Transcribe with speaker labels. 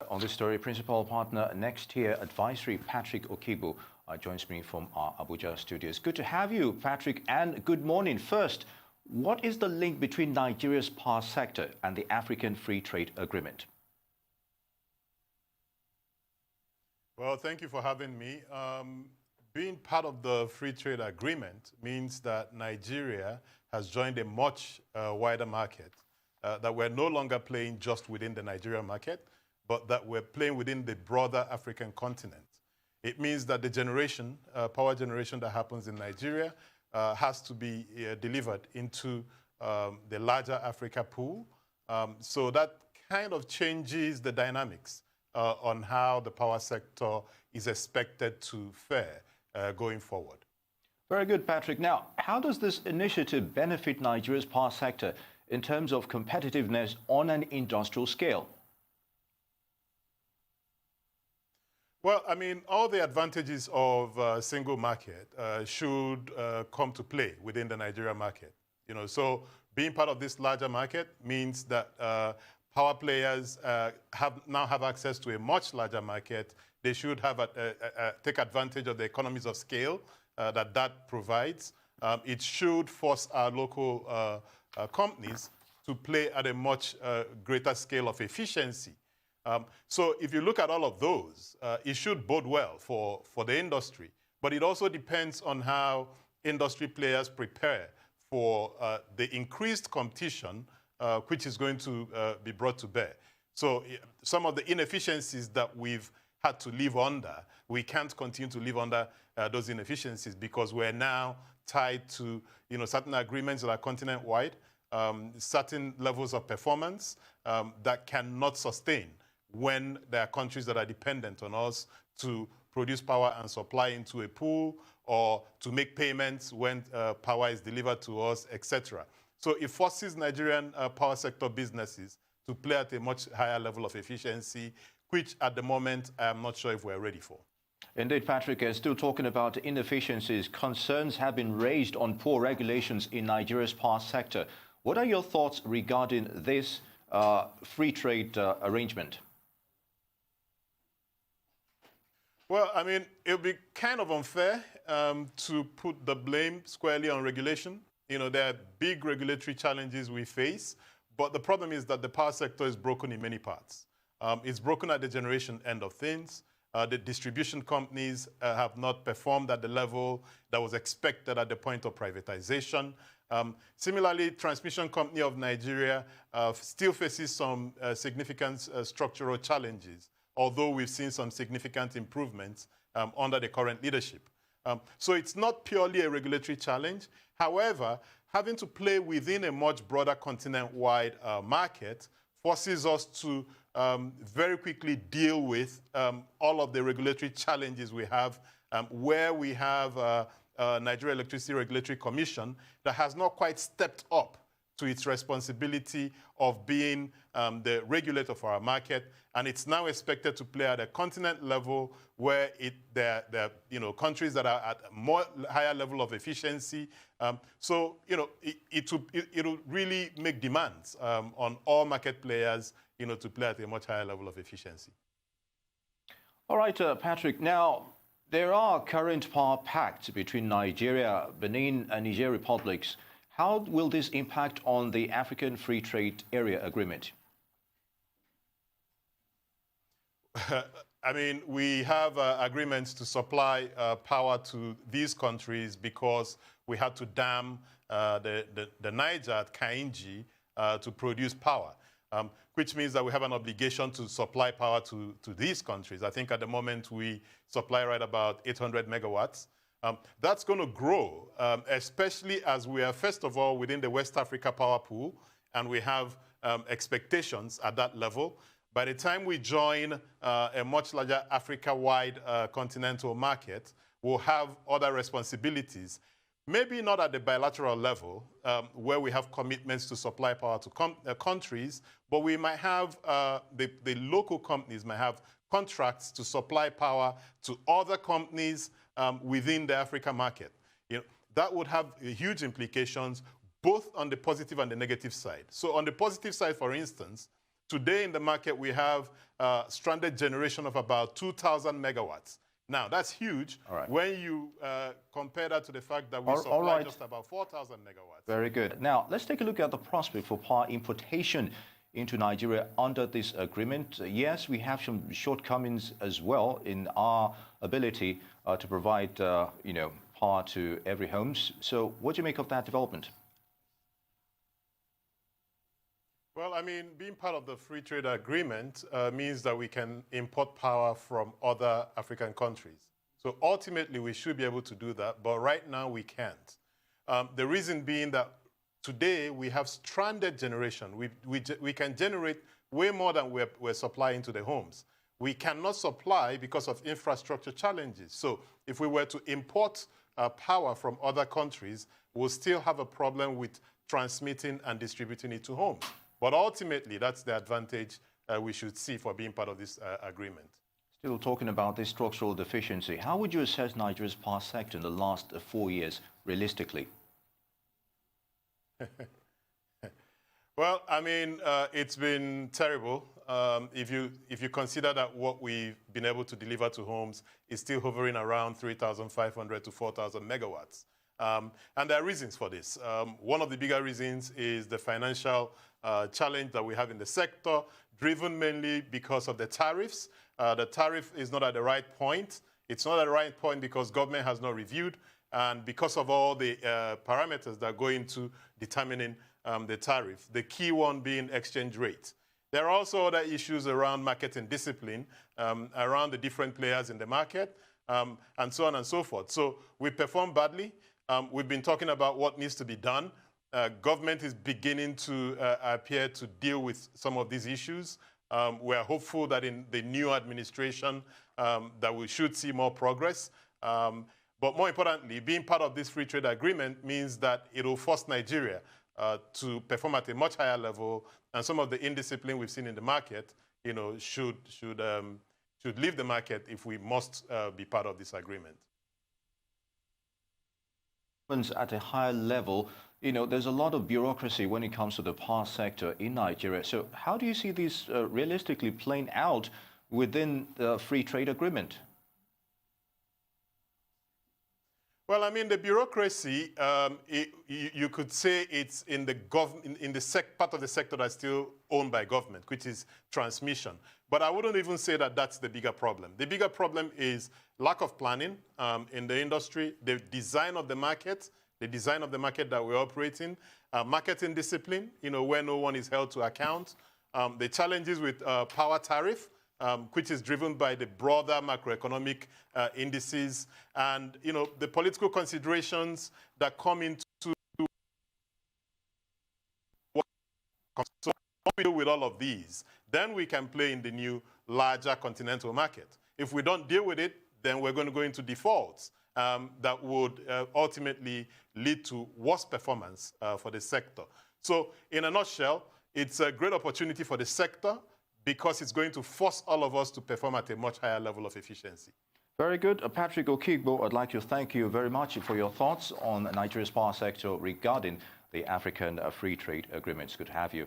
Speaker 1: On this story, principal partner Next Tier Advisory Patrick Okigbo joins me from our Abuja studios. Good to have you, Patrick, and good morning. First, what is the link between Nigeria's power sector and the African Free Trade Agreement?
Speaker 2: Well, thank you for having me. Being part of the Free Trade Agreement means that Nigeria has joined a much wider market, that we're no longer playing just within the Nigerian market, but that we're playing within the broader African continent. It means that the generation, power generation that happens in Nigeria has to be delivered into the larger Africa pool. So that kind of changes the dynamics on how the power sector is expected to fare going forward.
Speaker 1: Very good, Patrick. Now, how does this initiative benefit Nigeria's power sector in terms of competitiveness on an industrial scale?
Speaker 2: Well, I mean, all the advantages of a single market should come to play within the Nigerian market. So being part of this larger market means that power players now have access to a much larger market. They should have take advantage of the economies of scale that provides. It should force our local companies to play at a much greater scale of efficiency. So if you look at all of those, it should bode well for the industry. But it also depends on how industry players prepare for the increased competition which is going to be brought to bear. So some of the inefficiencies that we've had to live under, we can't continue to live under those inefficiencies because we're now tied to certain agreements that are continent-wide, certain levels of performance that cannot sustain when there are countries that are dependent on us to produce power and supply into a pool or to make payments when power is delivered to us, etc. So it forces Nigerian power sector businesses to play at a much higher level of efficiency, which at the moment I'm not sure if we're ready for.
Speaker 1: Indeed, Patrick, still talking about inefficiencies, concerns have been raised on poor regulations in Nigeria's power sector. What are your thoughts regarding this free trade arrangement?
Speaker 2: Well, I mean, it would be kind of unfair to put the blame squarely on regulation. There are big regulatory challenges we face, but the problem is that the power sector is broken in many parts. It's broken at the generation end of things. The distribution companies have not performed at the level that was expected at the point of privatization. Similarly, Transmission Company of Nigeria still faces some significant structural challenges, although we've seen some significant improvements under the current leadership. So it's not purely a regulatory challenge. However, having to play within a much broader continent-wide market forces us to very quickly deal with all of the regulatory challenges we have, where we have Nigeria Electricity Regulatory Commission that has not quite stepped up to its responsibility of being the regulator for our market, and it's now expected to play at a continent level where there are countries that are at a higher level of efficiency. So it'll really make demands on all market players to play at a much higher level of efficiency.
Speaker 1: All right, Patrick. Now, there are current power pacts between Nigeria, Benin, and Niger republics. How will this impact on the African Free Trade Area Agreement?
Speaker 2: I mean, we have agreements to supply power to these countries because we had to dam the Niger at Kainji to produce power, which means that we have an obligation to supply power to these countries. I think at the moment we supply right about 800 megawatts. That's going to grow, especially as we are, first of all, within the West Africa power pool, and we have expectations at that level. By the time we join a much larger Africa-wide continental market, we'll have other responsibilities. Maybe not at the bilateral level, where we have commitments to supply power to countries, but we might have, the local companies might have contracts to supply power to other companies within the Africa market. That would have huge implications both on the positive and the negative side. So on the positive side, for instance, Today in the market, we have stranded generation of about 2,000 megawatts. Now, that's huge when you compare that to the fact that we supply just about 4,000 megawatts.
Speaker 1: Very good. Now, let's take a look at the prospect for power importation into Nigeria under this agreement. Yes, we have some shortcomings as well in our ability to provide, power to every home. So what do you make of that development?
Speaker 2: Well, I mean, being part of the free trade agreement means that we can import power from other African countries. So ultimately, we should be able to do that, but right now we can't. The reason being that today we have stranded generation. We can generate way more than we're supplying to the homes. We cannot supply because of infrastructure challenges. So if we were to import power from other countries, we'll still have a problem with transmitting and distributing it to homes. But ultimately, that's the advantage we should see for being part of this agreement.
Speaker 1: Still talking about this structural deficiency, how would you assess Nigeria's power sector in the last 4 years, realistically?
Speaker 2: Well, I mean, it's been terrible. If you consider that what we've been able to deliver to homes is still hovering around 3,500 to 4,000 megawatts. And there are reasons for this. One of the bigger reasons is the financial challenge that we have in the sector, driven mainly because of the tariffs. The tariff is not at the right point. It's not at the right point because government has not reviewed, and because of all the parameters that go into determining the tariff, the key one being exchange rate. There are also other issues around marketing discipline, around the different players in the market, and so on and so forth. So we perform badly. We've been talking about what needs to be done. Government is beginning to appear to deal with some of these issues. We're hopeful that in the new administration that we should see more progress. But more importantly, being part of this free trade agreement means that it will force Nigeria to perform at a much higher level, and some of the indiscipline we've seen in the market, should leave the market if we must be part of this agreement.
Speaker 1: At a higher level, there's a lot of bureaucracy when it comes to the power sector in Nigeria. So how do you see this realistically playing out within the free trade agreement?
Speaker 2: Well, I mean, the bureaucracy, you could say it's in the part of the sector that's still owned by government, which is transmission. But I wouldn't even say that that's the bigger problem. The bigger problem is lack of planning in the industry, the design of the market that we're operating, marketing discipline, where no one is held to account, the challenges with power tariff, which is driven by the broader macroeconomic indices, and the political considerations that come into. So when we deal with all of these, then we can play in the new larger continental market. If we don't deal with it, then we're going to go into defaults that would ultimately lead to worse performance for the sector. So in a nutshell, it's a great opportunity for the sector because it's going to force all of us to perform at a much higher level of efficiency.
Speaker 1: Very good. Patrick Okigbo, I'd like to thank you very much for your thoughts on Nigeria's power sector regarding the African Free Trade Agreement. It's good to have you.